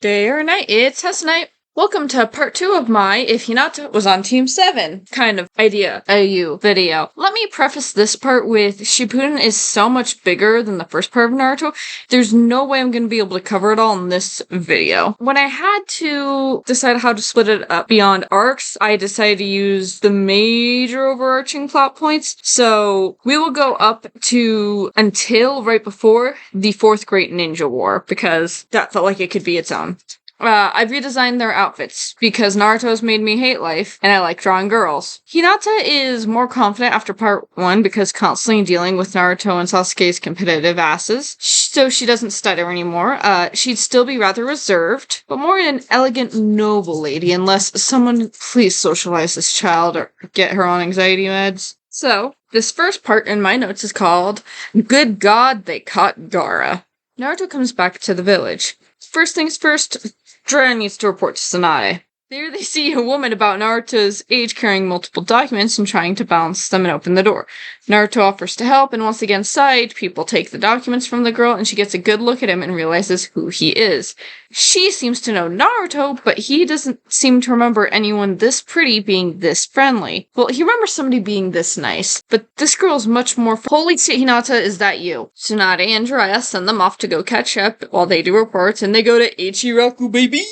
Day or night, it's Test Night. Welcome to part 2 of my If Hinata Was on Team 7 kind of idea AU video. Let me preface this part with Shippuden is so much bigger than the first part of Naruto. There's no way I'm going to be able to cover it all in this video. When I had to decide how to split it up beyond arcs, I decided to use the major overarching plot points. So we will go up to until right before the Fourth Great Ninja War, because that felt like it could be its own. I've redesigned their outfits because Naruto's made me hate life, and I like drawing girls. Hinata is more confident after part 1 because constantly dealing with Naruto and Sasuke's competitive asses, so she doesn't stutter anymore. She'd still be rather reserved, but more an elegant, noble lady, unless someone please socialize this child or get her on anxiety meds. So, this first part in my notes is called, Good God, They Caught Gaara. Naruto comes back to the village. First things first, Jiraiya needs to report to Tsunade. There they see a woman about Naruto's age carrying multiple documents and trying to balance them and open the door. Naruto offers to help, and once again side people take the documents from the girl, and she gets a good look at him and realizes who he is. She seems to know Naruto, but he doesn't seem to remember anyone this pretty being this friendly. Well, he remembers somebody being this nice, but this girl's much more holy shit, Hinata, is that you? Tsunade and Jiraiya send them off to go catch up while they do reports, and they go to Ichiraku, baby!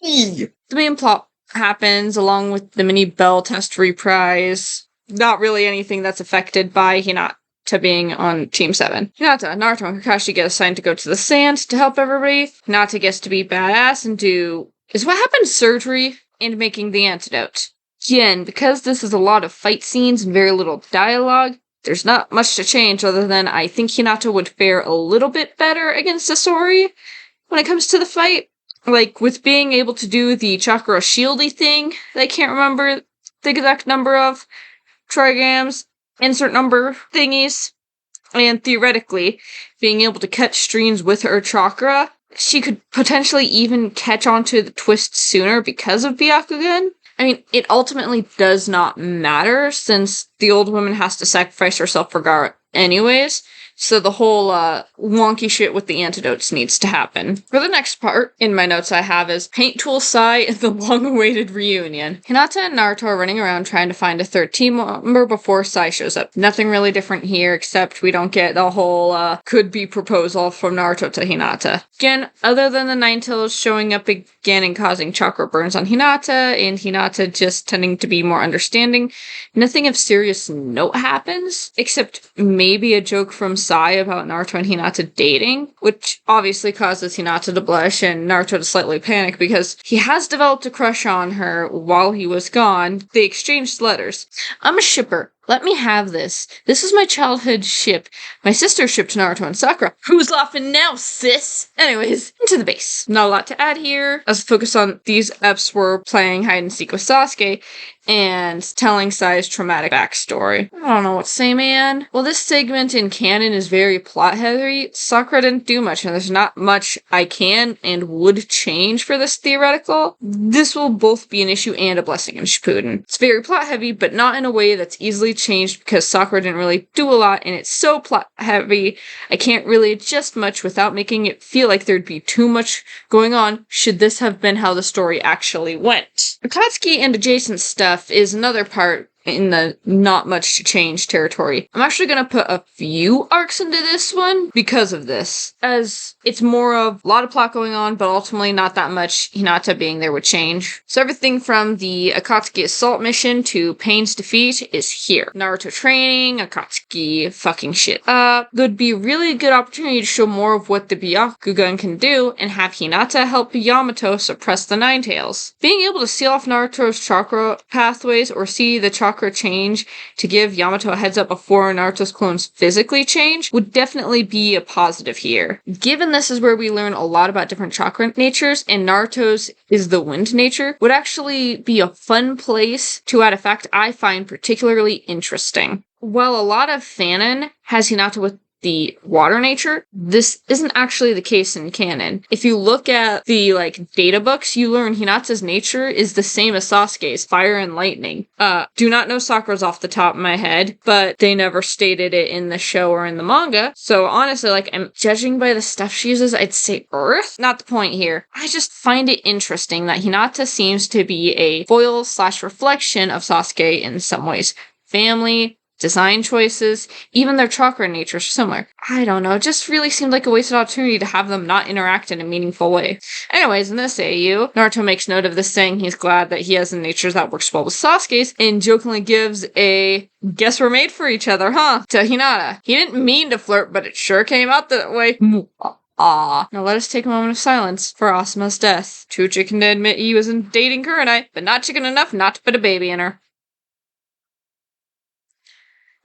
The main plot happens along with the mini bell test reprise. Not really anything that's affected by Hinata being on Team 7. Hinata, Naruto, and Kakashi get assigned to go to the sand to help everybody. Hinata gets to be badass and do is what happened surgery and making the antidote. Again, because this is a lot of fight scenes and very little dialogue, there's not much to change other than I think Hinata would fare a little bit better against Sasori when it comes to the fight. Like, with being able to do the chakra shieldy thing, that I can't remember the exact number of trigrams, insert number thingies, and theoretically, being able to catch streams with her chakra, she could potentially even catch onto the twist sooner because of Byakugan. I mean, it ultimately does not matter, since the old woman has to sacrifice herself for Gaara anyways, so the whole wonky shit with the antidotes needs to happen. For the next part, in my notes I have is Paint Tool Sai and the long-awaited reunion. Hinata and Naruto are running around trying to find a third team member before Sai shows up. Nothing really different here, except we don't get the whole could-be proposal from Naruto to Hinata. Again, other than the Nine Tails showing up again and causing chakra burns on Hinata, and Hinata just tending to be more understanding, nothing of serious note happens, except maybe a joke from Sai about Naruto and Hinata dating, which obviously causes Hinata to blush and Naruto to slightly panic because he has developed a crush on her while he was gone. They exchanged letters. I'm a shipper. Let me have this. This is my childhood ship. My sister shipped Naruto and Sakura. Who's laughing now, sis? Anyways, into the base. Not a lot to add here, as the focus on these eps were playing hide and seek with Sasuke and telling Sai's traumatic backstory. I don't know what to say, man. Well, this segment in canon is very plot-heavy. Sakura didn't do much, and there's not much I can and would change for this theoretical. This will both be an issue and a blessing in Shippuden. It's very plot-heavy, but not in a way that's easily changed because Sakura didn't really do a lot, and it's so plot-heavy, I can't really adjust much without making it feel like there'd be too much going on should this have been how the story actually went. Akatsuki and adjacent stuff is another part in the not much to change territory. I'm actually going to put a few arcs into this one because of this, as it's more of a lot of plot going on, but ultimately not that much Hinata being there would change. So everything from the Akatsuki assault mission to Pain's defeat is here. Naruto training, Akatsuki fucking shit up. There'd be a really good opportunity to show more of what the Byakugan can do and have Hinata help Yamato suppress the Nine Tails. Being able to seal off Naruto's chakra pathways or see the chakra change to give Yamato a heads up before Naruto's clones physically change would definitely be a positive here. Given this is where we learn a lot about different chakra natures, and Naruto's is the wind nature, would actually be a fun place to add a fact I find particularly interesting. While a lot of fanon has Hinata with the water nature. This isn't actually the case in canon. If you look at the, data books, you learn Hinata's nature is the same as Sasuke's, fire and lightning. Do not know Sakura's off the top of my head, but they never stated it in the show or in the manga. So honestly, I'm judging by the stuff she uses, I'd say Earth. Not the point here. I just find it interesting that Hinata seems to be a foil/reflection of Sasuke in some ways. Family, design choices, even their chakra nature is similar. I don't know, it just really seemed like a wasted opportunity to have them not interact in a meaningful way. Anyways, in this AU, Naruto makes note of this, saying he's glad that he has a nature that works well with Sasuke's, and jokingly gives a "guess we're made for each other, huh?" to Hinata. He didn't mean to flirt, but it sure came out that way. Now let us take a moment of silence for Asuma's death. Too chicken to admit he wasn't dating Kurenai, but not chicken enough not to put a baby in her.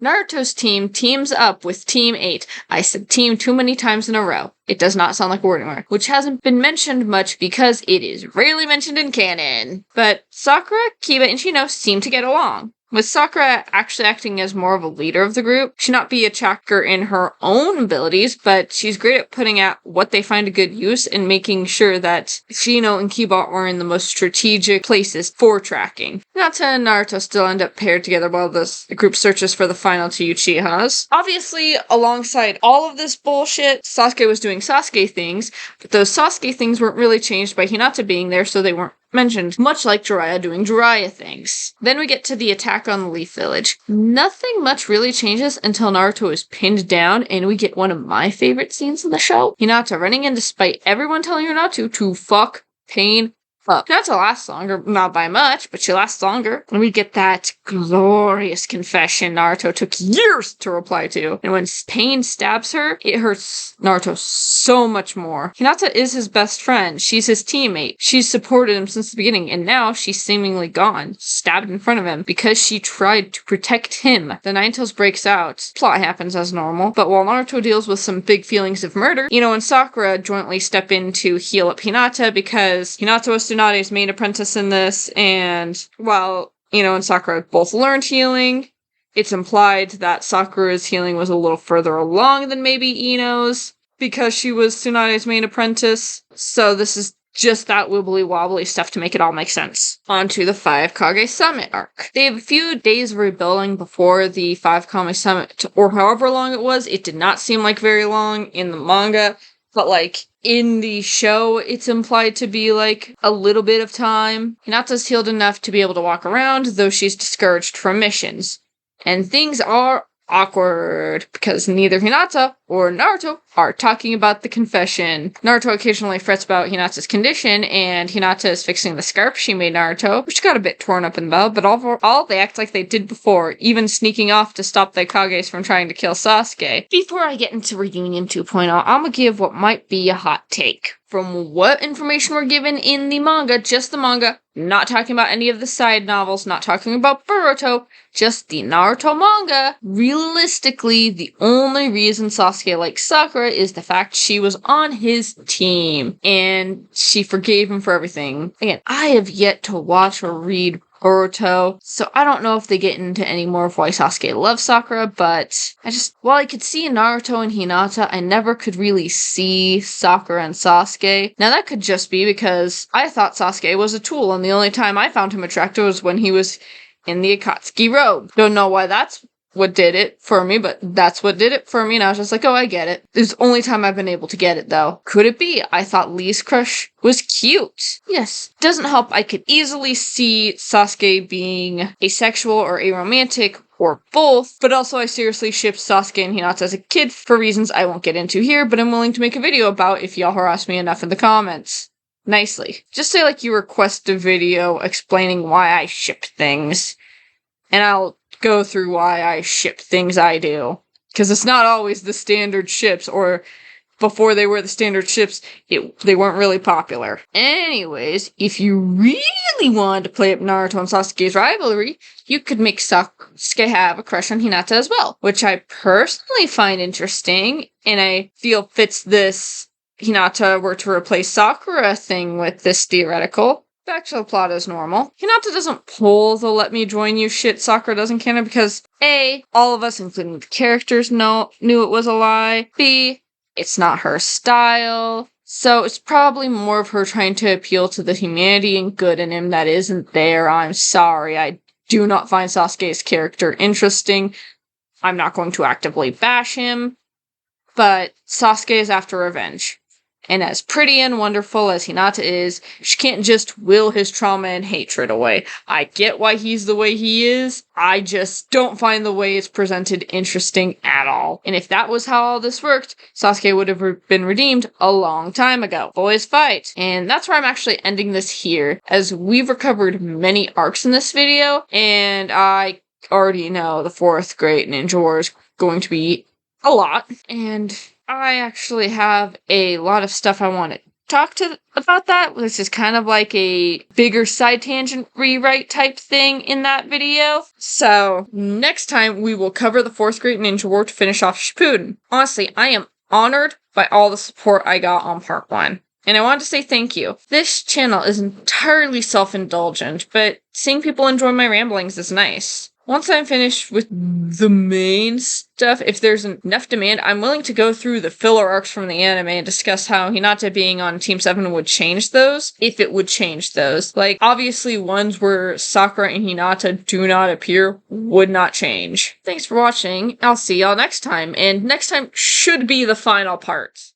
Naruto's team teams up with Team 8. I said team too many times in a row. It does not sound like word anymore, which hasn't been mentioned much because it is rarely mentioned in canon. But Sakura, Kiba, and Shino seem to get along. With Sakura actually acting as more of a leader of the group, she not be a tracker in her own abilities, but she's great at putting out what they find a good use and making sure that Shino and Kiba are in the most strategic places for tracking. Hinata and Naruto still end up paired together while the group searches for the final two Uchihas. Obviously, alongside all of this bullshit, Sasuke was doing Sasuke things, but those Sasuke things weren't really changed by Hinata being there, so they weren't mentioned, much like Jiraiya doing Jiraiya things. Then we get to the attack on the Leaf Village. Nothing much really changes until Naruto is pinned down, and we get one of my favorite scenes in the show. Hinata running in despite everyone telling her not to fuck Pain up. Hinata lasts longer, not by much, but she lasts longer. And we get that glorious confession Naruto took years to reply to. And when Pain stabs her, it hurts Naruto so much more. Hinata is his best friend. She's his teammate. She's supported him since the beginning, and now she's seemingly gone, stabbed in front of him, because she tried to protect him. The Nine Tails breaks out. Plot happens as normal, but while Naruto deals with some big feelings of murder, Ino and Sakura jointly step in to heal up Hinata because Hinata was Tsunade's main apprentice in this, and while Ino and Sakura both learned healing, it's implied that Sakura's healing was a little further along than maybe Ino's, because she was Tsunade's main apprentice. So this is just that wibbly-wobbly stuff to make it all make sense. On to the 5 Kage Summit arc. They have a few days of rebuilding before the 5 Kage Summit, or however long it was. It did not seem like very long in the manga, but in the show, it's implied to be a little bit of time. Hinata's healed enough to be able to walk around, though she's discouraged from missions. And things are awkward, because neither Hinata or Naruto are talking about the confession. Naruto occasionally frets about Hinata's condition, and Hinata is fixing the scarf she made Naruto, which got a bit torn up in the middle, but overall they act like they did before, even sneaking off to stop the Kages from trying to kill Sasuke. Before I get into Reunion 2.0, I'm gonna give what might be a hot take. From what information we're given in the manga, just the manga, not talking about any of the side novels, not talking about Boruto, just the Naruto manga, realistically, the only reason Sasuke likes Sakura is the fact she was on his team, and she forgave him for everything. Again, I have yet to watch or read Boruto, so I don't know if they get into any more of why Sasuke loves Sakura, but while I could see Naruto and Hinata, I never could really see Sakura and Sasuke. Now that could just be because I thought Sasuke was a tool, and the only time I found him attractive was when he was in the Akatsuki robe. Don't know why that's what did it for me, but that's what did it for me, and I was just like, oh, I get it. It's the only time I've been able to get it, though. Could it be? I thought Lee's crush was cute. Yes. Doesn't help, I could easily see Sasuke being asexual or aromantic, or both, but also I seriously shipped Sasuke and Hinata as a kid for reasons I won't get into here, but I'm willing to make a video about if y'all harass me enough in the comments. Nicely. Just say you request a video explaining why I ship things, and I'll go through why I ship things I do. Because it's not always the standard ships, or before they were the standard ships, they weren't really popular. Anyways, if you really wanted to play up Naruto and Sasuke's rivalry, you could make Sasuke have a crush on Hinata as well, which I personally find interesting, and I feel fits this Hinata were to replace Sakura thing with this theoretical. back to the plot as normal. Hinata doesn't pull the let me join you shit Sakura does in canon because A, all of us, including the characters, knew it was a lie. B, it's not her style. So it's probably more of her trying to appeal to the humanity and good in him that isn't there. I'm sorry, I do not find Sasuke's character interesting. I'm not going to actively bash him, but Sasuke is after revenge. And as pretty and wonderful as Hinata is, she can't just will his trauma and hatred away. I get why he's the way he is, I just don't find the way it's presented interesting at all. And if that was how all this worked, Sasuke would have been redeemed a long time ago. Boys fight! And that's where I'm actually ending this here, as we've recovered many arcs in this video, and I already know the 4th Great Ninja War is going to be a lot, and I actually have a lot of stuff I want to talk about that. This is kind of like a bigger side tangent rewrite type thing in that video. So next time we will cover the 4th Great Ninja War to finish off Shippuden. Honestly, I am honored by all the support I got on part 1. And I wanted to say thank you. This channel is entirely self-indulgent, but seeing people enjoy my ramblings is nice. Once I'm finished with the main stuff, if there's enough demand, I'm willing to go through the filler arcs from the anime and discuss how Hinata being on Team 7 would change those, if it would change those. Like, obviously ones where Sakura and Hinata do not appear would not change. Thanks for watching, I'll see y'all next time, and next time should be the final part.